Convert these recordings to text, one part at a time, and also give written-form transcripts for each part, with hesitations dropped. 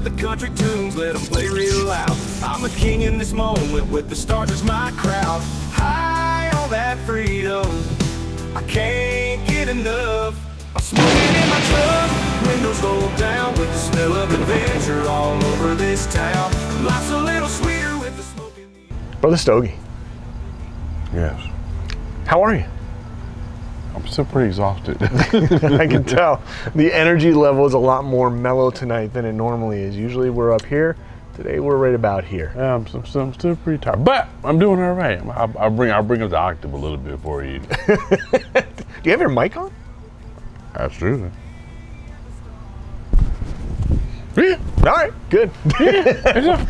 the country tunes, let them play real loud. I'm the king in this moment, with the stars as my crowd. High on that freedom, I can't get enough. I'm smoking in my truck, windows rolled down, with the smell of adventure all over this town. Life's a little sweeter with the smoke in the... Brother Stogie. Yes. How are you? I'm still pretty exhausted. I can tell. The energy level is a lot more mellow tonight than it normally is. Usually we're up here. Today we're right about here. Yeah, I'm still pretty tired, but I'm doing all right. I'll bring up the octave a little bit for you. Do you have your mic on? That's true. Yeah. All right, good. Yeah.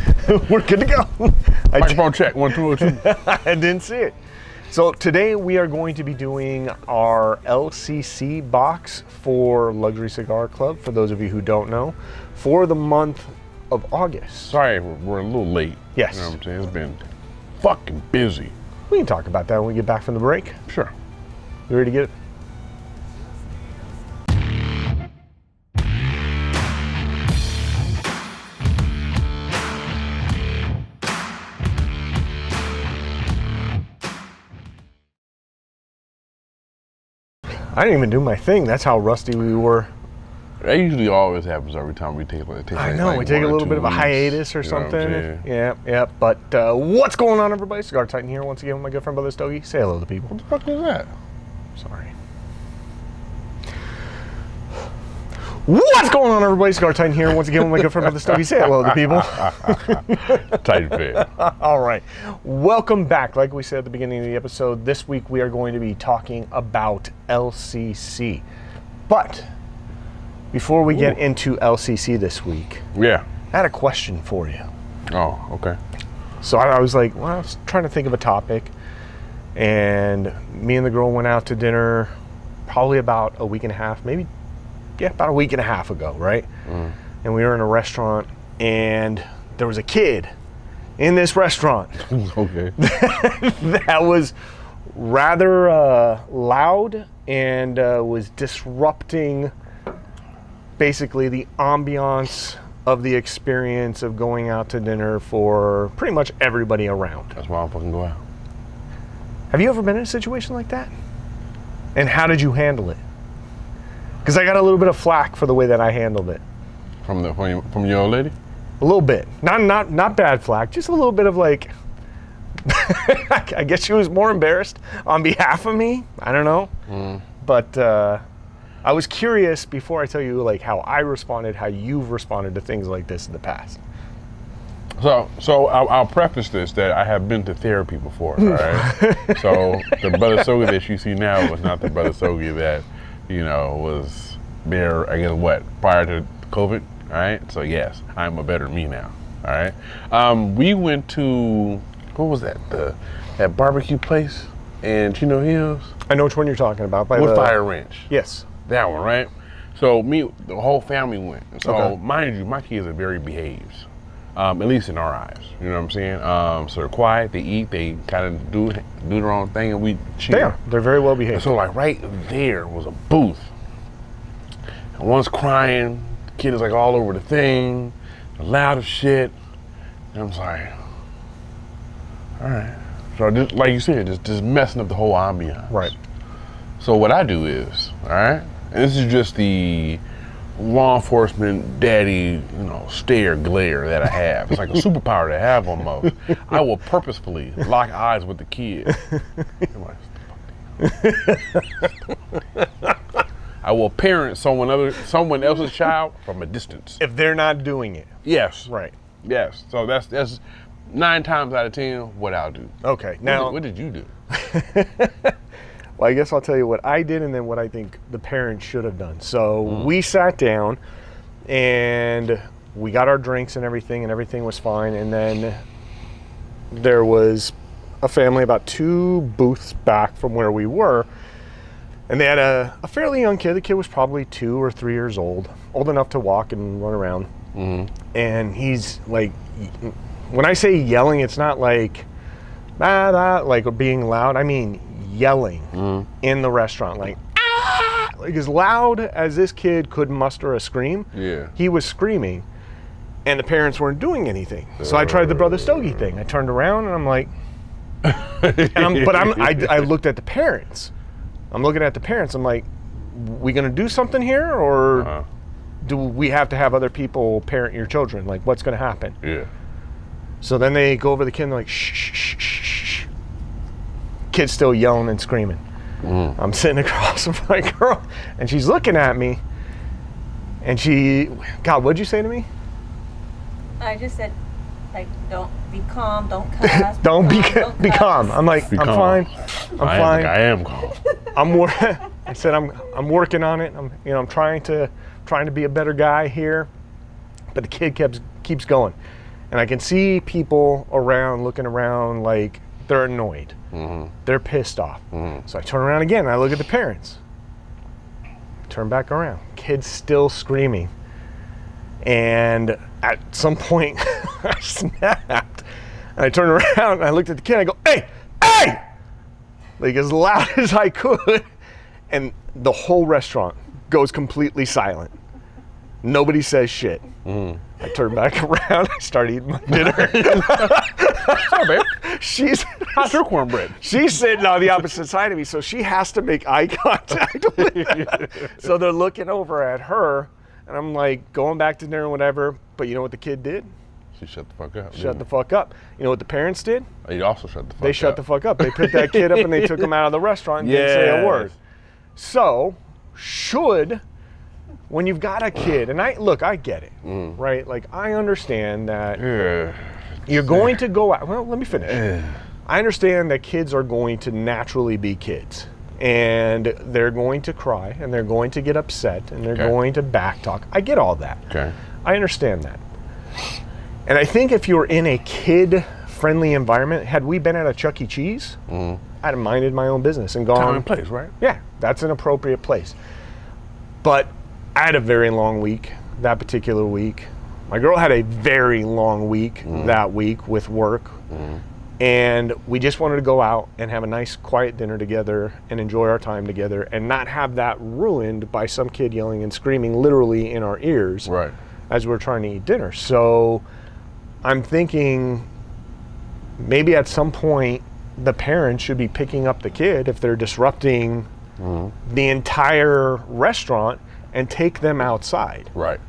We're good to go. Microphone check, 1, 2, 2. I didn't see it. So today we are going to be doing our LCC box for Luxury Cigar Club, for those of you who don't know, for the month of August. Sorry, we're a little late. Yes. You know what I'm saying? It's been fucking busy. We can talk about that when we get back from the break. Sure. You ready to get it? I didn't even do my thing. That's how rusty we were. That usually always happens every time we take I know, like we take a 1 or little 2 bit of a weeks, hiatus or you know what I'm something. saying? Yeah. But what's going on, everybody? Cigar Titan here once again with my good friend Brother Stogie. Say hello to people. What the fuck is that? Sorry. What's going on, everybody? Cigar Titan here once again with my good friend Brother Stogie. Say hello to people. Titan fit. All right. Welcome back. Like we said at the beginning of the episode, this week we are going to be talking about LCC. But before we get into LCC this week, Yeah. I had a question for you. Oh, okay. So I was like, well, I was trying to think of a topic, and me and the girl went out to dinner probably about a week and a half, maybe, yeah, about a week and a half ago, right? And we were in a restaurant, and there was a kid in this restaurant Okay. that was rather loud and was disrupting basically the ambiance of the experience of going out to dinner for pretty much everybody around. That's why I'm fucking go out. Have you ever been in a situation like that? And how did you handle it? Because I got a little bit of flack for the way that I handled it. From your old lady? A little bit. Not bad flack, just a little bit of like, I guess she was more embarrassed on behalf of me. I don't know. But I was curious before I tell you like how I responded, how you've responded to things like this in the past. So I'll preface this that I have been to therapy before, all right? So the Brother Sogi that you see now was not the Brother Sogi that, was there, I guess, prior to COVID, all right? So yes, I'm a better me now, all right? We went to, what was that, that barbecue place in Chino Hills? I know which one you're talking about. By Wood the Fire Ranch. Yes. That one, right? So the whole family went. So Okay. mind you, my kids are very behaved, at least in our eyes. You know what I'm saying? So they're quiet, they eat, they kind of do their own thing, and we chill. They are. They're very well behaved. So like right there was a booth. And one's crying, the kid is like all over the thing, loud as shit. And I'm just like, all right. So just, like you said, just messing up the whole ambiance. Right. So what I do is, all right, and this is just the law enforcement daddy, stare glare that I have. It's like a superpower to have almost. I will purposefully lock eyes with the kid. I will parent someone else's child from a distance. If they're not doing it. Yes. Right. Yes. So that's 9 times out of 10 what I'll do. Okay. Now, what did you do? well, I guess I'll tell you what I did and then what I think the parents should have done. So we sat down and we got our drinks and everything was fine. And then there was a family about 2 booths back from where we were. And they had a fairly young kid. The kid was probably 2 or 3 years old enough to walk and run around. And he's like, when I say yelling, it's not like, like being loud. I mean yelling in the restaurant, like as loud as this kid could muster a scream. Yeah. He was screaming, and the parents weren't doing anything. So I tried the Brother Stogie thing. I turned around and I'm like, I looked at the parents. I'm looking at the parents. I'm like, we gonna do something here, or do we have to have other people parent your children? Like, what's gonna happen? Yeah. So then they go over the kid and they're like, shh, shh, shh, shh. Kid's still yelling and screaming. I'm sitting across from my girl, and she's looking at me, and God, what'd you say to me? I just said, like, don't be calm, don't cuss. Don't be calm. I'm like, Be I'm calm. fine. I'm fine. I am calm. I said I'm working on it. I'm trying to be a better guy here. But the kid keeps going, and I can see people around looking around like they're annoyed. They're pissed off. So I turn around again and I look at the parents. Turn back around. Kid's still screaming. And at some point I snapped. And I turned around and I looked at the kid and I go, hey, hey! Like as loud as I could. And the whole restaurant goes completely silent. Nobody says shit. I turned back around. I start eating my dinner. Sorry, babe. How's your cornbread? She's sitting on the opposite side of me, so she has to make eye contact with them. So they're looking over at her, and I'm like going back to dinner and whatever. But you know what the kid did? She shut the fuck up. Shut the fuck up. You know what the parents did? He also shut the fuck up. They shut the fuck up. They picked that kid up and they took him out of the restaurant and didn't say a word. So, when you've got a kid, and I get it, right? Like, I understand that you're going to go out. Well, let me finish. I understand that kids are going to naturally be kids, and they're going to cry, and they're going to get upset, and they're going to backtalk. I get all that. Okay. I understand that. And I think if you're in a kid-friendly environment, had we been at a Chuck E. Cheese, I'd have minded my own business and gone. Time and place, right? Yeah, that's an appropriate place. But I had a very long week that particular week. My girl had a very long week that week with work. And we just wanted to go out and have a nice quiet dinner together and enjoy our time together and not have that ruined by some kid yelling and screaming literally in our ears as we're trying to eat dinner. So I'm thinking maybe at some point the parents should be picking up the kid if they're disrupting the entire restaurant and take them outside. Right.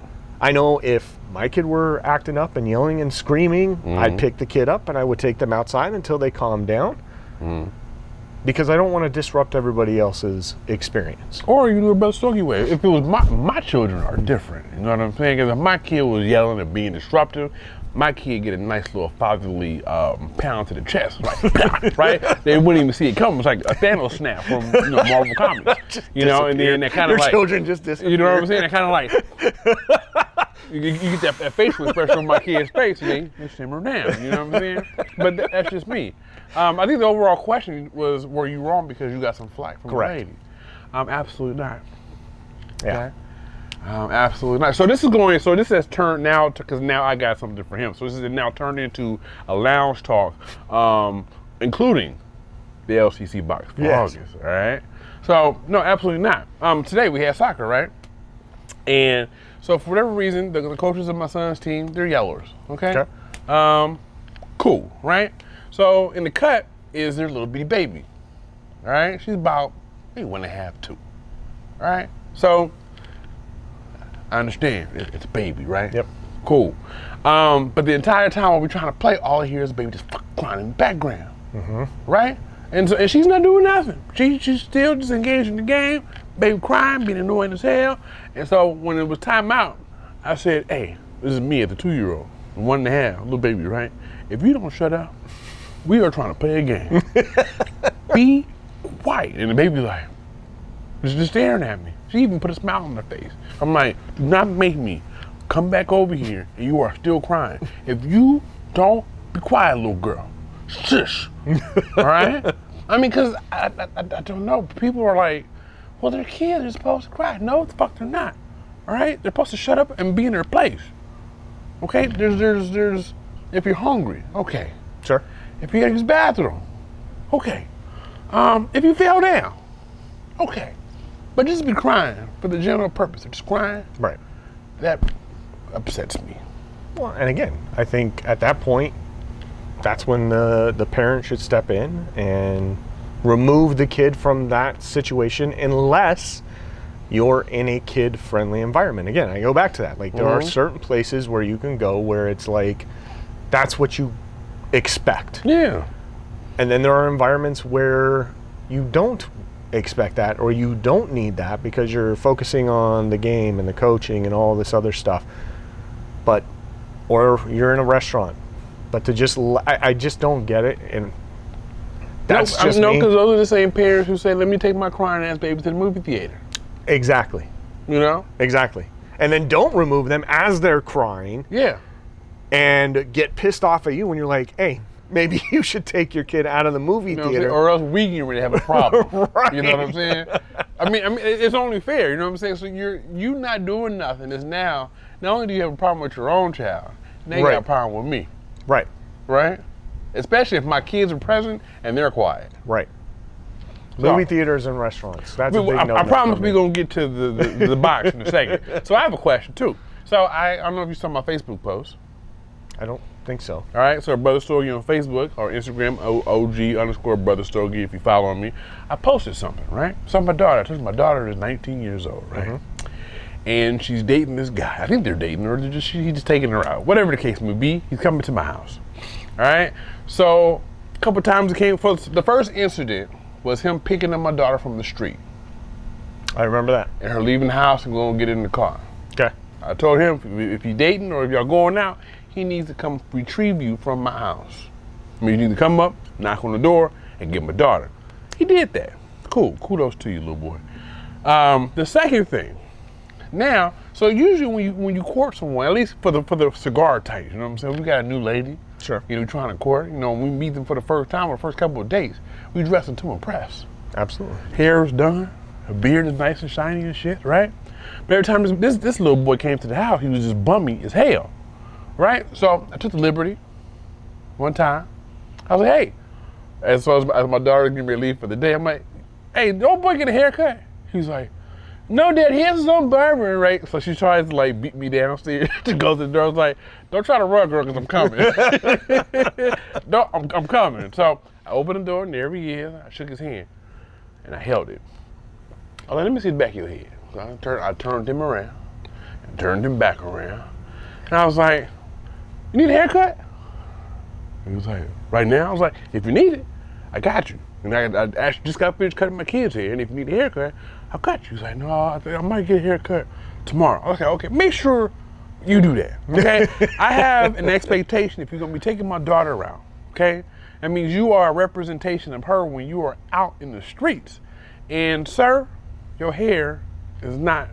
I know if my kid were acting up and yelling and screaming, I'd pick the kid up and I would take them outside until they calm down. Because I don't want to disrupt everybody else's experience. Or you do a Brother Stogie way. If it was my children are different. You know what I'm saying? Because if my kid was yelling and being disruptive, my kid get a nice little fatherly pound to the chest, like, right? They wouldn't even see it coming. It's like a Thanos snap from Marvel Comics, and then they kind of like children just disappear. You know what I'm saying? They kind of like you get that facial expression on my kid's face, and they simmer down. You know what I'm saying? But that's just me. I think the overall question was, were you wrong because you got some flack from the lady? Absolutely not. Yeah. Okay? Absolutely not. So this has turned now because now I got something for him. So this is now turned into a lounge talk, including the LCC box for August. All right. So no, absolutely not. Today we had soccer, right? And so for whatever reason, the coaches of my son's team, they're yellers. Okay. Cool, right? So in the cut is their little bitty baby. All right. She's about maybe 1.5, 2. All right. So I understand. It's a baby, right? Yep. Cool. But the entire time while we're trying to play, all I hear is the baby just crying in the background. Right? And she's not doing nothing. She's still just engaged in the game, baby crying, being annoying as hell. And so when it was time out, I said, hey, this is me at the 2-year-old, 1.5, little baby, right? If you don't shut up, we are trying to play a game. Be quiet. And the baby like, just staring at me. She even put a smile on her face. I'm like, do not make me come back over here and you are still crying. If you don't be quiet, little girl, shush. All right? I mean, because I don't know. People are like, well, they're kids. They're supposed to cry. No, the fuck they're not. All right? They're supposed to shut up and be in their place. Okay? There's if you're hungry, okay. Sure. If you gotta use the bathroom, okay. If you fell down, okay. But just be crying for the general purpose of just crying, Right. that upsets me. Well, and again, I think at that point, that's when the parent should step in and remove the kid from that situation, unless you're in a kid-friendly environment. Again, I go back to that. Like, there are certain places where you can go where it's like, that's what you expect. Yeah. And then there are environments where you don't expect that, or you don't need that because you're focusing on the game and the coaching and all this other stuff. But, or you're in a restaurant. But to just, I just don't get it. And that's just me. Because those are the same parents who say, let me take my crying ass baby to the movie theater. Exactly. You know? Exactly. And then don't remove them as they're crying. Yeah. And get pissed off at you when you're like, hey, maybe you should take your kid out of the movie theater. Or else we can really have a problem. Right. You know what I'm saying? I mean, it's only fair. You know what I'm saying? So you not doing nothing is now, not only do you have a problem with your own child, now you got a problem with me. Right. Right? Especially if my kids are present and they're quiet. Right. So, movie theaters and restaurants. That's a big no. I promise we're going to get to the box in a second. So I have a question too. So I don't know if you saw my Facebook post. I don't think so. All right, so Brother Stogie on Facebook or Instagram, OG_Brother Stogie, if you follow me. I posted something, right? So my daughter, I told you my daughter is 19 years old, right? And she's dating this guy. I think they're dating, or he's just taking her out. Whatever the case may be, he's coming to my house. All right? So a couple times it came, the first incident was him picking up my daughter from the street. I remember that. And her leaving the house and going to get in the car. Okay. I told him, if you're dating or if y'all going out, he needs to come retrieve you from my house. I mean, you need to come up, knock on the door, and get my daughter. He did that. Cool. Kudos to you, little boy. The second thing, now, so usually when you court someone, at least for the cigar types, you know what I'm saying? We got a new lady. Sure. You know, trying to court. You know, when we meet them for the first time or the first couple of dates, we dress them to impress. Absolutely. Hair is done, her beard is nice and shiny and shit, right? But every time this little boy came to the house, he was just bummy as hell, right? So I took the liberty one time. I was like, hey, as my daughter gave me a leave for the day, I'm like, hey, don't boy get a haircut? He's like, no, Dad, he has his own barber, right? So she tries to like beat me downstairs to go to the door. I was like, don't try to run, girl, because I'm coming. No, I'm coming. So I opened the door, and there he is. I shook his hand, and I held it. I was like, let me see the back of your head. So I turned him around, and turned him back around. And I was like, you need a haircut? He was like, right now? I was like, if you need it, I got you. And I actually just got finished cutting my kids' hair, and if you need a haircut, I got you. He's like, no, I might get a haircut tomorrow. I was like, okay, make sure you do that, okay? I have an expectation if you're gonna be taking my daughter around, okay? That means you are a representation of her when you are out in the streets. And sir, your hair is not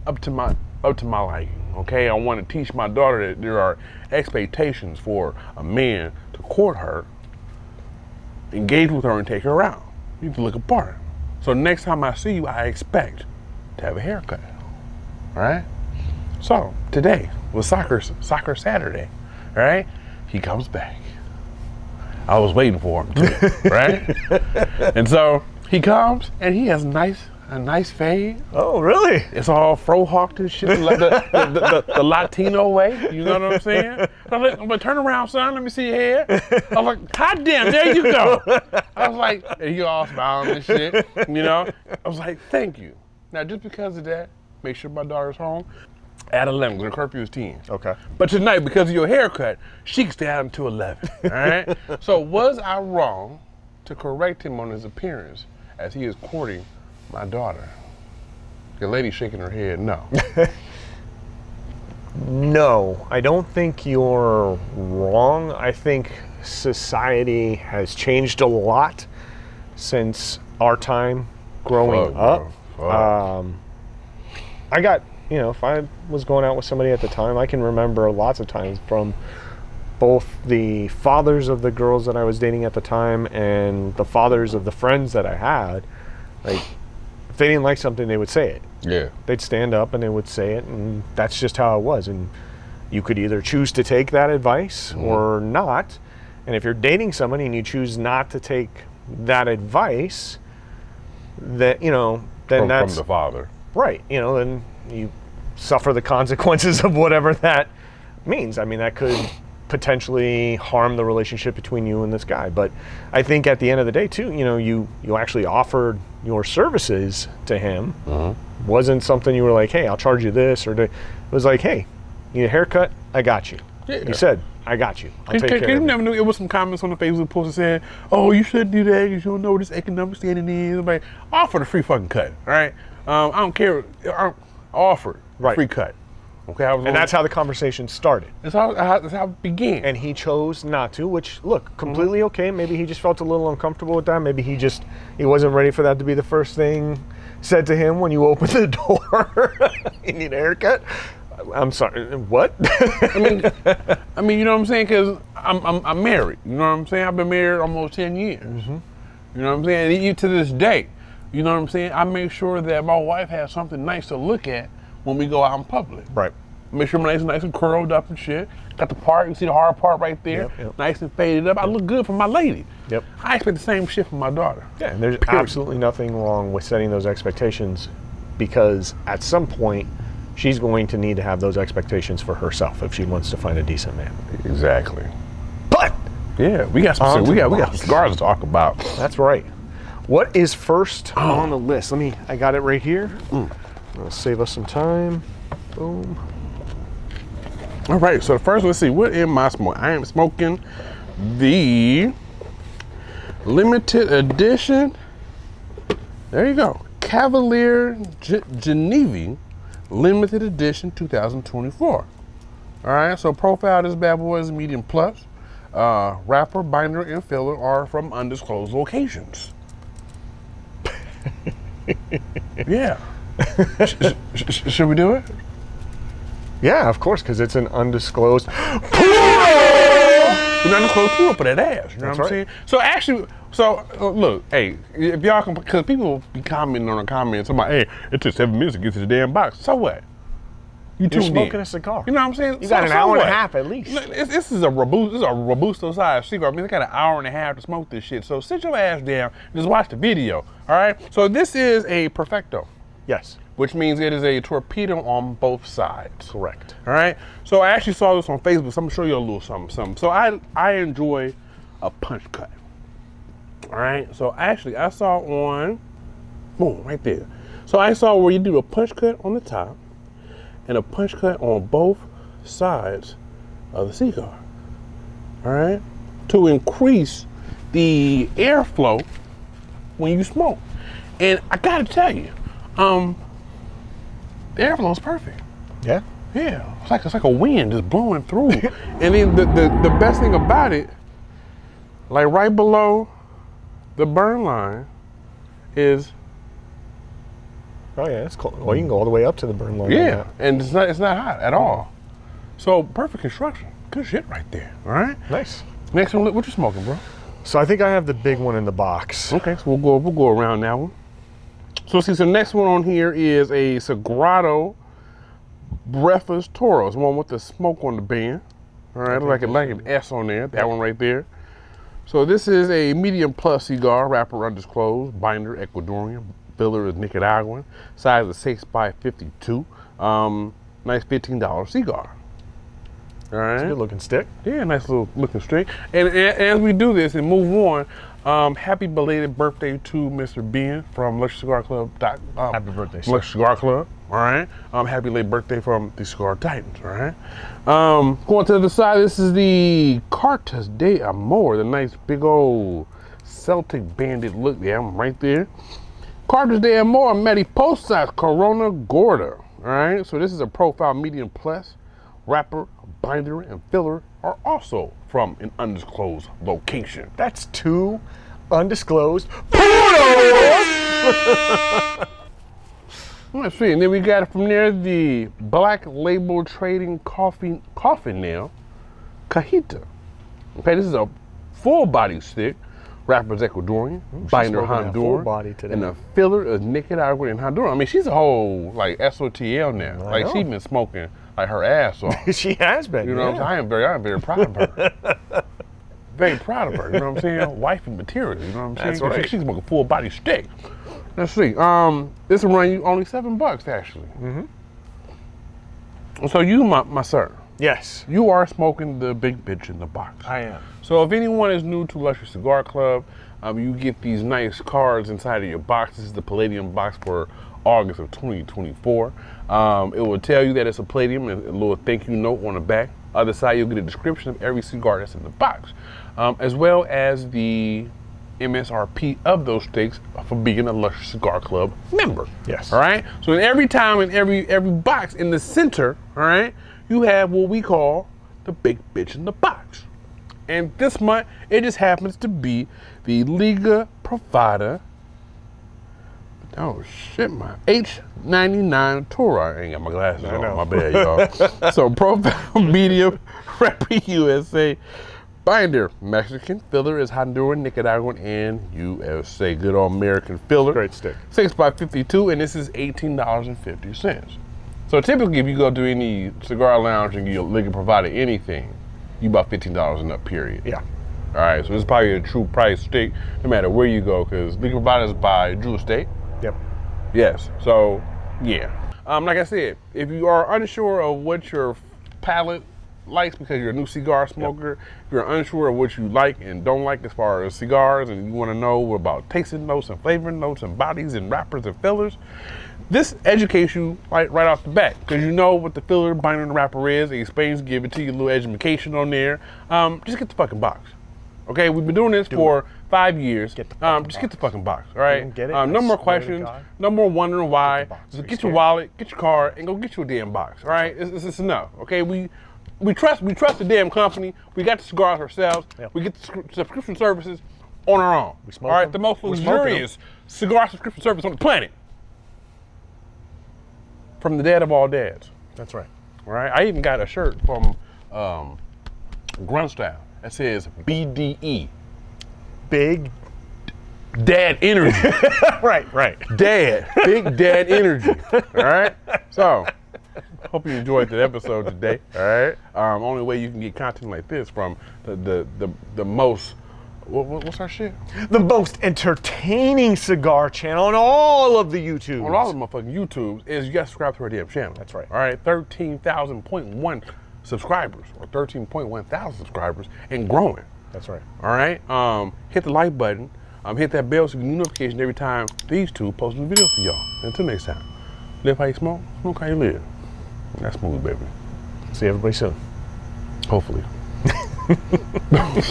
up to my liking, okay? I want to teach my daughter that there are expectations for a man to court her, engage with her, and take her out. You need to look apart. So next time I see you, I expect to have a haircut, all right? So today was soccer Saturday, all right? He comes back. I was waiting for him too, right? And so he comes and he has a nice fade. Oh, really? It's all fro-hawked and shit, like the Latino way. You know what I'm saying? I'm like, turn around, son. Let me see your hair. I was like, hot damn, there you go. I was like, and he all smiling and shit. You know? I was like, thank you. Now, just because of that, make sure my daughter's home at 11. The curfew is 10. Okay. But tonight, because of your haircut, she can stay out until 11. All right? So was I wrong to correct him on his appearance as he is courting my daughter? The lady shaking her head, no. No, I don't think you're wrong. I think society has changed a lot since our time growing up. I got, if I was going out with somebody at the time, I can remember lots of times from both the fathers of the girls that I was dating at the time and the fathers of the friends that I had, like, if they didn't like something, they would say it. Yeah. They'd stand up and they would say it, and that's just how it was. And you could either choose to take that advice or not. And if you're dating somebody and you choose not to take that advice, then that's from the father. Right. Then you suffer the consequences of whatever that means. I mean, that could potentially harm the relationship between you and this guy. But I think at the end of the day, too, you know, you actually offered your services to him. Wasn't something you were like, hey, I'll charge you this, or it was like, hey, you need a haircut? I got you. Yeah. You said, I got you. I'll take care of You it. never knew. It was some comments on the Facebook post that said, "Oh, you shouldn't do that because you don't know what this economic standing is." I'm like, offer the free fucking cut, all right? I don't care. I offered free cut. Okay, And that's how the conversation started. that's how it began. And he chose not to, which, look, completely okay. Maybe he just felt a little uncomfortable with that. Maybe he wasn't ready for that to be the first thing said to him when you open the door. You need a haircut? I'm sorry, what? I mean, you know what I'm saying? Because I'm married. You know what I'm saying? I've been married almost 10 years. You know what I'm saying? And even to this day, you know what I'm saying? I make sure that my wife has something nice to look at when we go out in public. Right. Make sure my nice and curled up and shit. Got the part, you see the hard part right there, Yep. nice and faded up. I look good for my lady. Yep. I expect the same shit from my daughter. Yeah, and there's absolutely nothing wrong with setting those expectations, because at some point she's going to need to have those expectations for herself if she wants to find a decent man. Exactly. But Yeah, we got some cigars to talk about. that's right. What is first on the list? I got it right here. I'll save us some time. Boom. All right, so first, let's see, what am I smoking? I am smoking the limited edition. There you go. Cavalier Genevieve limited edition 2024. All right, so profile this bad boy is medium plus. Wrapper, binder, and filler are from undisclosed locations. Yeah. Should we do it? Yeah, of course, because it's an undisclosed. We're not close pull up of that ass. You know That's what I'm saying? So actually, look, hey, if y'all can, because people be commenting on the comments about, hey, it took 7 minutes to get to the damn box. So what? You're tuned smoking in. a cigar. You know what I'm saying? You got an hour and a half at least. Look, this is a robusto size cigar. I mean, it's got an hour and a half to smoke this shit. So sit your ass down and just watch the video. All right. So this is a perfecto, Yes, which means it is a torpedo on both sides. correct. All right. So I actually saw this on Facebook. So I'm gonna show you a little something. So I enjoy a punch cut. All right. So actually, I saw on, boom, right there. So I saw where you do a punch cut on the top and a punch cut on both sides of the cigar. All right. To increase the airflow when you smoke. And I gotta tell you, the airflow is perfect. Yeah. Yeah, it's like a wind just blowing through. And then the best thing about it, like right below the burn line is, Oh yeah, it's cool. Well, you can go all the way up to the burn line. yeah, and it's not hot at all. So perfect construction, good shit right there. All right. Nice. Next one, what you smoking, bro? So I think I have the big one in the box. Okay, so we'll go around that one. So see, the next one on here is a Sagrado Breathless Toros, one with the smoke on the band. All right, like an S on there, that one right there. So this is a medium plus cigar, wrapper undisclosed, binder Ecuadorian, filler is Nicaraguan, size is 6x52. Nice $15 cigar. All right. It's a good looking stick. Yeah, nice little looking straight. And as we do this and move on, happy belated birthday to Mr. Ben from Luxury Cigar Club. Happy birthday, sir. Luxury Cigar Club. All right. Happy late birthday from the Cigar Titans. All right. Going to the side, this is the Cartas de Amor, the nice big old Celtic banded look. Yeah, I'm right there. Cartas de Amor Mariposas Corona Gorda. All right. So this is a profile medium plus. Wrapper, binder, and filler are also from an undisclosed location. That's 2 undisclosed. Let's see, and then we got from there the Black Label Trading Coffin Nail Cajita. Okay, this is a full body stick. Wrapper's Ecuadorian, binder smoking that full Honduran, body today. and the filler is Nicaraguan and Honduran. I mean, she's a whole like SOTL now. I Like know. she's been smoking like her ass off. She has been. You know what I'm saying? I am very proud of her. Very proud of her. You know what I'm saying? Wifey material. You know what I'm saying? That's right. She's smoking full body stick. Let's see. This will run you only $7 actually. Mm-hmm. So you, my sir, Yes. You are smoking the big bitch in the box. I am. So if anyone is new to Luxury Cigar Club, you get these nice cards inside of your box. This is the Palladium box for August of 2024. It will tell you that it's a Palladium and a little thank you note on the back. Other side, you'll get a description of every cigar that's in the box, as well as the MSRP of those sticks for being a Luxury Cigar Club member. Yes. All right. So in every time in every box in the center, all right, you have what we call the big bitch in the box. And this month, it just happens to be the Liga Privada. Oh shit, my H99 Torah. I ain't got my glasses on. My bad, y'all. So Profile Medium, Rep USA. Binder, Mexican. Filler is Honduran, Nicaraguan, and USA. Good old American filler. Great stick. 6x52, and this is $18.50. So typically, if you go to any cigar lounge and you Liga Privada anything, you about $15 and up, period. Yeah. All right, so this is probably a true price stick, no matter where you go, because Liga Privada is by Drew Estate. Yep. Yes, so yeah. Like I said, if you are unsure of what your palate likes because you're a new cigar smoker, if you're unsure of what you like and don't like as far as cigars, and you want to know about tasting notes and flavoring notes and bodies and wrappers and fillers, this educates you right off the bat, because you know what the filler, binder, and wrapper is. It explains, give it to you, a little education on there. Just get the fucking box. Okay, we've been doing this for 5 years. Get the fucking box, all right? Get it. No more questions, no more wondering why. Just get your wallet, get your card, and go get you a damn box, all right? It's enough, okay? We trust the damn company. We got the cigars ourselves. Yep. We get the subscription services on our own. We smoke all right, them. the most luxurious cigar subscription service on the planet. From the dad of all dads. That's right. All right, I even got a shirt from Grunt Style that says BDE. Big Dad Energy. right. Dad. Big Dad Energy. All right? So, hope you enjoyed the episode today. All right? Only way you can get content like this from the most, what's our shit? The most entertaining cigar channel on all of the YouTubes. On all of the motherfucking YouTubes is you got to subscribe to our damn channel. That's right. All right? 13,000.1 subscribers, or 13.1 thousand subscribers, and growing. That's right. All right? Hit the like button. Hit that bell so you get a notification every time these two post a video for y'all. Until next time, live how you smoke how you live. That's smooth, baby. See everybody soon. Hopefully.